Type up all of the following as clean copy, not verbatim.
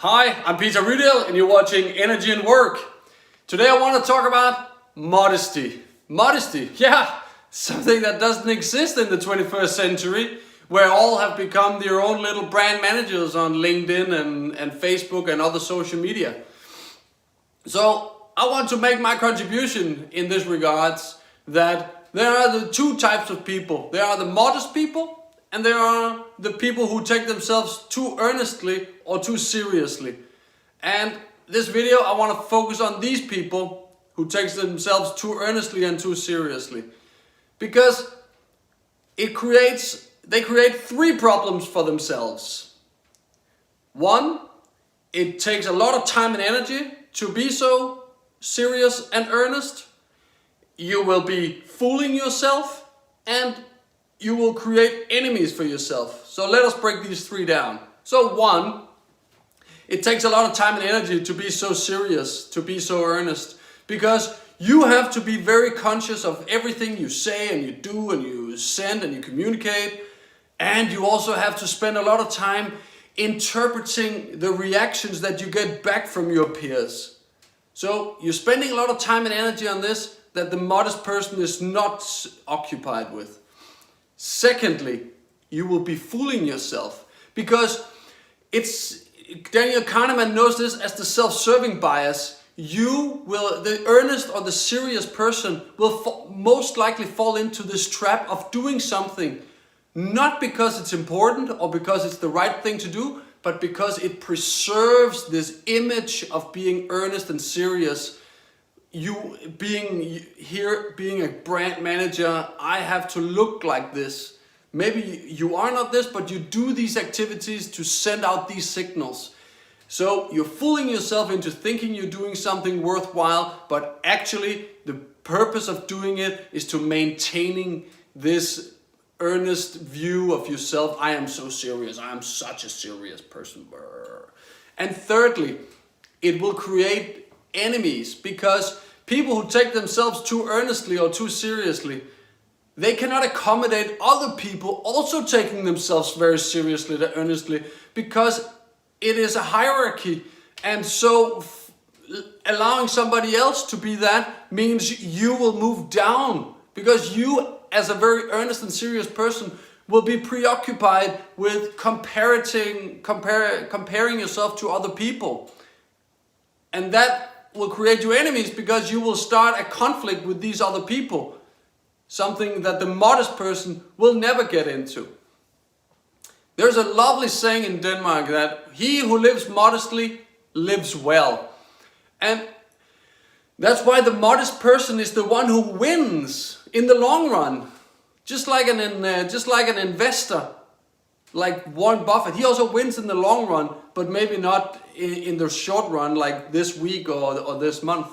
Hi, I'm Peter Rydell and you're watching Energy and Work. Today I want to talk about modesty. Modesty, yeah, something that doesn't exist in the 21st century, where all have become their own little brand managers on LinkedIn and Facebook and other social media. So I want to make my contribution in this regards that there are the two types of people. There are the modest people and there are the people who take themselves too earnestly or too seriously. And this video I want to focus on these people who take themselves too earnestly and too seriously. Because they create three problems for themselves. One, it takes a lot of time and energy to be so serious and earnest. You will be fooling yourself and you will create enemies for yourself. So let us break these three down. So one, it takes a lot of time and energy to be so serious, to be so earnest, because you have to be very conscious of everything you say and you do and you send and you communicate. And you also have to spend a lot of time interpreting the reactions that you get back from your peers. So you're spending a lot of time and energy on this that the modest person is not occupied with. Secondly, you will be fooling yourself because Daniel Kahneman knows this as the self-serving bias. The earnest or the serious person will most likely fall into this trap of doing something not because it's important or because it's the right thing to do, but because it preserves this image of being earnest and serious. You being a brand manager, I have to look like this. Maybe you are not this, but you do these activities to send out these signals. So you're fooling yourself into thinking you're doing something worthwhile, but actually the purpose of doing it is to maintaining this earnest view of yourself. I am so serious. I am such a serious person. And thirdly, it will create enemies because people who take themselves too earnestly or too seriously, they cannot accommodate other people also taking themselves very seriously and earnestly because it is a hierarchy. And so allowing somebody else to be that means you will move down because you, as a very earnest and serious person, will be preoccupied with comparing yourself to other people. And that will create you enemies because you will start a conflict with these other people. Something that the modest person will never get into. There's a lovely saying in Denmark that he who lives modestly lives well. And that's why the modest person is the one who wins in the long run. Just like an investor, like Warren Buffett, he also wins in the long run, but maybe not in the short run, like this week or this month.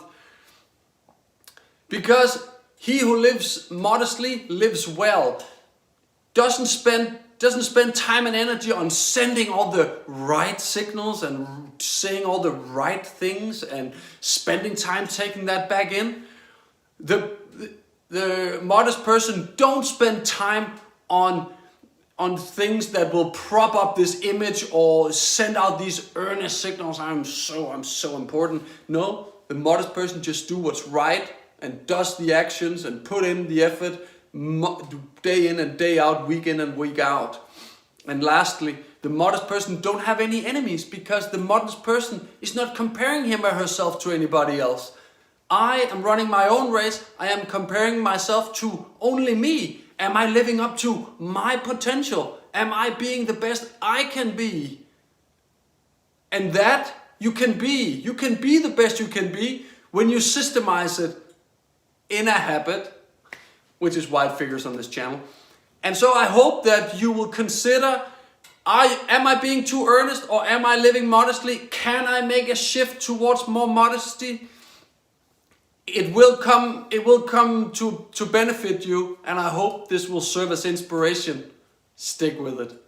Because he who lives modestly lives well, doesn't spend time and energy on sending all the right signals and saying all the right things and spending time taking that back in. The modest person don't spend time on things that will prop up this image or send out these earnest signals. I'm so important. No, the modest person just do what's right and does the actions and put in the effort day in and day out, week in and week out. And lastly, the modest person don't have any enemies because the modest person is not comparing him or herself to anybody else. I am running my own race. I am comparing myself to only me. Am I living up to my potential? Am I being the best I can be? And that you can be. You can be the best you can be when you systemize it in a habit, which is why it figures on this channel. And so I hope that you will consider, am I being too earnest or am I living modestly? Can I make a shift towards more modesty? It will come to benefit you, and I hope this will serve as inspiration. Stick with it.